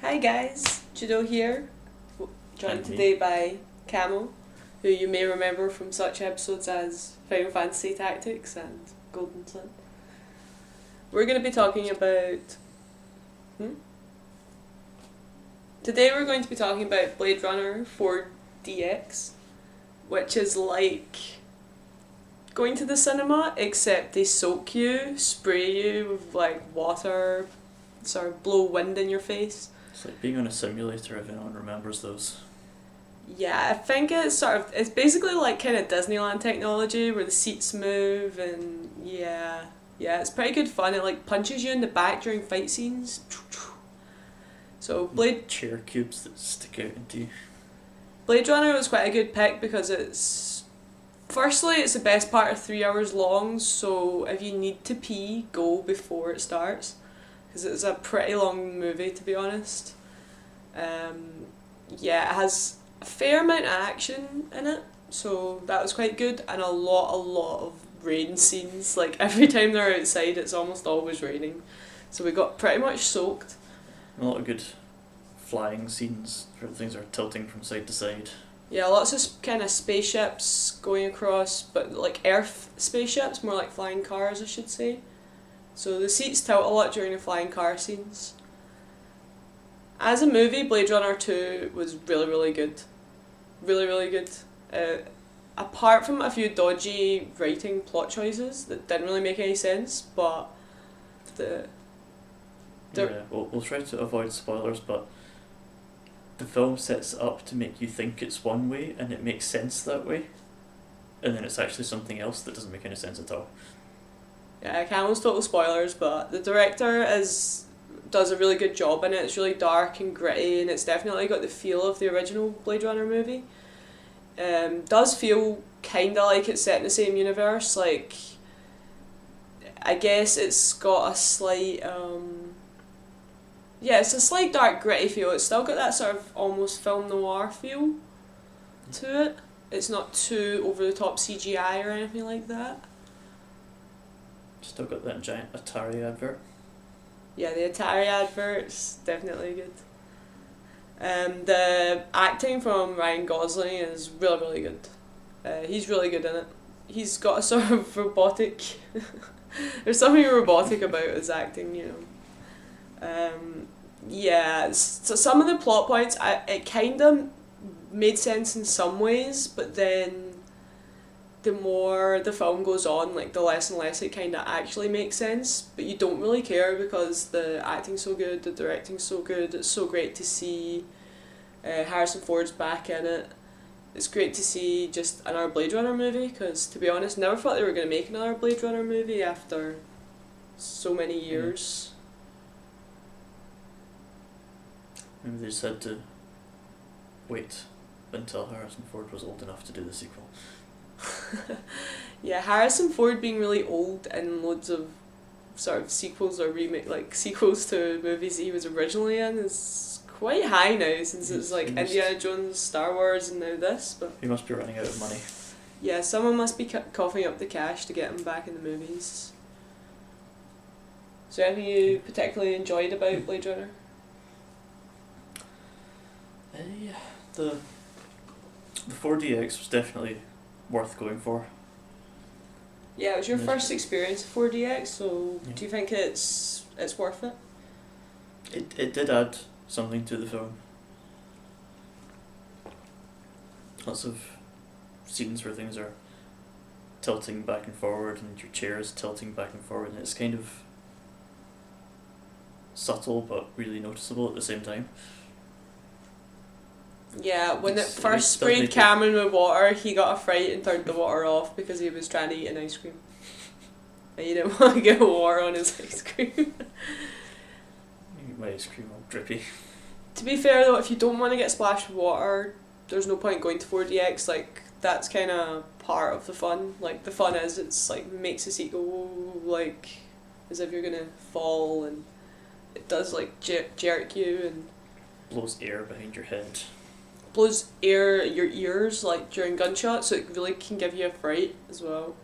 Hi guys, Judo here, joined And me. today by Khaamo, who you may remember from such episodes as Final Fantasy Tactics and Golden Sun. We're going to be talking about... Today we're going to be talking about Blade Runner 4DX, which is like going to the cinema, except they soak you, spray you with like water, sort of blow wind in your face. It's like being on a simulator if anyone remembers those. Yeah, I think it's basically like kind of Disneyland technology where the seats move and yeah, it's pretty good fun. It like punches you in the back during fight scenes. So Chair cubes that stick out into you. Blade Runner was quite a good pick because firstly it's the best part of 3 hours long, so if you need to pee, go before it starts because it's a pretty long movie to be honest. Yeah, it has a fair amount of action in it, so that was quite good, and a lot of rain scenes. Like every time they're outside it's almost always raining, so we got pretty much soaked. A lot of good flying scenes where things are tilting from side to side. Yeah, lots of kind of spaceships going across, but like Earth spaceships, more like flying cars I should say. So the seats tilt a lot during the flying car scenes. As a movie, Blade Runner 2 was really good. Really good. Apart from a few dodgy writing plot choices that didn't really make any sense, but We'll try to avoid spoilers, but the film sets it up to make you think it's one way and it makes sense that way, and then it's actually something else that doesn't make any sense at all. Yeah, I can't almost total spoilers, but the director does a really good job in it. It's really dark and gritty, and it's definitely got the feel of the original Blade Runner movie. Does feel kinda like it's set in the same universe. Like, I guess it's got a slight it's a slight dark gritty feel. It's still got that sort of almost film noir feel to it. It's not too over the top CGI or anything like that. Still got that giant Atari advert. Yeah, the Atari advert's definitely good. The acting from Ryan Gosling is really good. He's really good in it. He's got a sort of robotic... There's something robotic about his acting, you know. So some of the plot points, it kind of made sense in some ways, but then the more the film goes on, like the less and less it kind of actually makes sense, but you don't really care because the acting's so good, the directing's so good, it's so great to see Harrison Ford's back in it. It's great to see just another Blade Runner movie, because to be honest, never thought they were going to make another Blade Runner movie after so many years. Maybe they just had to wait until Harrison Ford was old enough to do the sequel. Yeah, Harrison Ford being really old in loads of sort of sequels or sequels to movies he was originally in is quite high now, since it's like Indiana Jones, Star Wars, and now this. But he must be running out of money. Yeah, someone must be coughing up the cash to get him back in the movies. So anything you particularly enjoyed about Blade Runner? The 4DX was definitely worth going for. Yeah, it was your first experience of 4DX, so Yeah. do you think it's worth it? It did add something to the film. Lots of scenes where things are tilting back and forward and your chair is tilting back and forward, and it's kind of subtle but really noticeable at the same time. Yeah, when it It first does sprayed make it- Cameron with water, he got a fright and turned the water off because he was trying to eat an ice cream. And he didn't want to get water on his ice cream. My ice cream all drippy. To be fair though, if you don't want to get splashed with water, there's no point going to 4DX. Like, that's kind of part of the fun. Like, the fun is it's like makes the seat go like as if you're gonna fall, and it does like jerk you and Blows air behind your head. blows air your ears like during gunshots, so it really can give you a fright as well.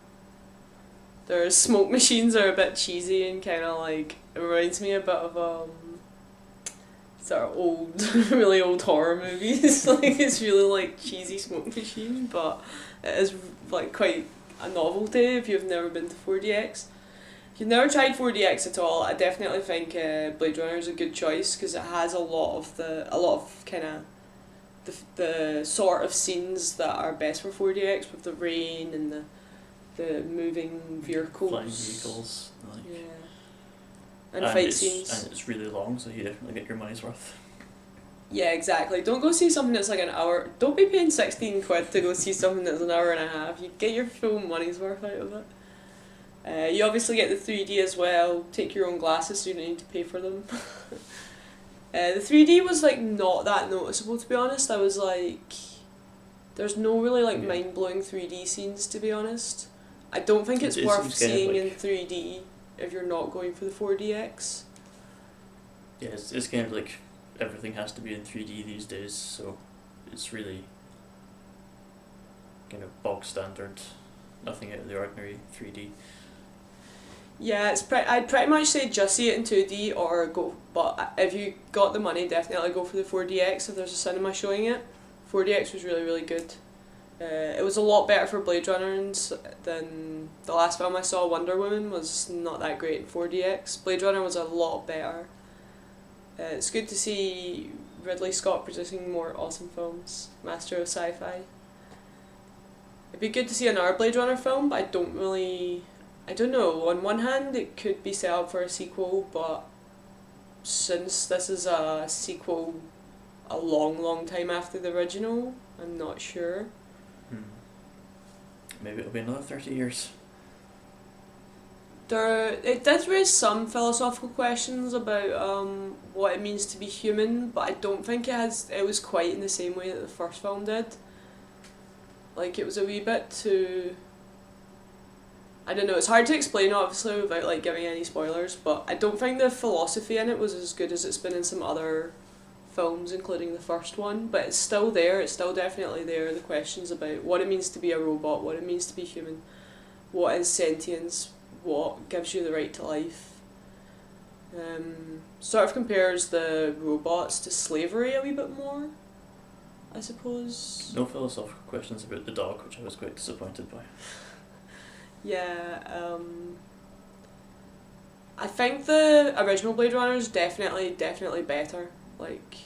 Their smoke machines are a bit cheesy and kind of like, it reminds me a bit of sort of old, really old horror movies. Like it's really like cheesy smoke machine, but it is like quite a novelty if you've never been to 4DX. If you've never tried 4DX at all, I definitely think Blade Runner is a good choice because it has a lot of kind of the sort of scenes that are best for 4DX with the rain and the moving vehicles. Flying vehicles. Like. Yeah. And fight scenes. And it's really long, so you definitely get your money's worth. Yeah, exactly. Don't go see something that's like an hour. Don't be paying 16 quid to go see something that's an hour and a half. You get your full money's worth out of it. You obviously get the 3D as well. Take your own glasses so you don't need to pay for them. The 3D was like not that noticeable, to be honest. I was like, there's no really like mind-blowing 3D scenes, to be honest. I don't think it's worth seeing in 3D if you're not going for the 4DX. Yeah, it's kind of like everything has to be in 3D these days, so it's really kind of bog standard, nothing out of the ordinary 3D. Yeah, I'd pretty much say just see it in 2D or go, but if you got the money, definitely go for the 4DX if there's a cinema showing it. 4DX was really, really good. It was a lot better for Blade Runner than the last film I saw, Wonder Woman, was not that great in 4DX. Blade Runner was a lot better. It's good to see Ridley Scott producing more awesome films, master of sci-fi. It'd be good to see another Blade Runner film, but I don't know, on one hand it could be set up for a sequel, but since this is a sequel a long time after the original, I'm not sure. Maybe it'll be another 30 years. It did raise some philosophical questions about what it means to be human, but I don't think it was quite in the same way that the first film did. Like, it was a wee bit too... I don't know, it's hard to explain obviously without like giving any spoilers, but I don't think the philosophy in it was as good as it's been in some other films, including the first one, but it's still there, it's still definitely there, the questions about what it means to be a robot, what it means to be human, what is sentience, what gives you the right to life. Sort of compares the robots to slavery a wee bit more, I suppose. No philosophical questions about the dog, which I was quite disappointed by. Yeah, I think the original Blade Runner is definitely better, like,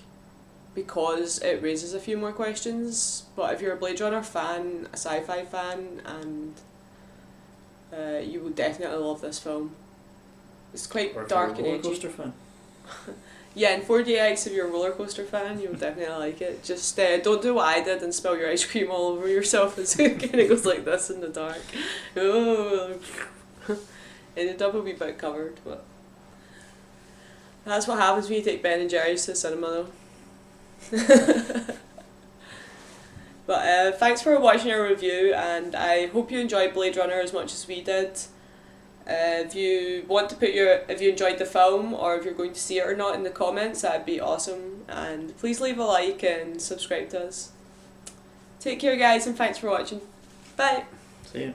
because it raises a few more questions, but if you're a Blade Runner fan, a sci-fi fan, and you will definitely love this film. It's quite dark and edgy. Or if you're a roller coaster fan. Yeah, in 4DX, if you're a roller coaster fan, you'll definitely like it. Just don't do what I did and spill your ice cream all over yourself as it kind of goes like this in the dark. Oh, ended up a wee bit covered, but that's what happens when you take Ben and Jerry's to the cinema, though. But thanks for watching our review, and I hope you enjoyed Blade Runner as much as we did. If you want to if you enjoyed the film or if you're going to see it or not in the comments, that'd be awesome. And please leave a like and subscribe to us. Take care, guys, and thanks for watching. Bye. See you.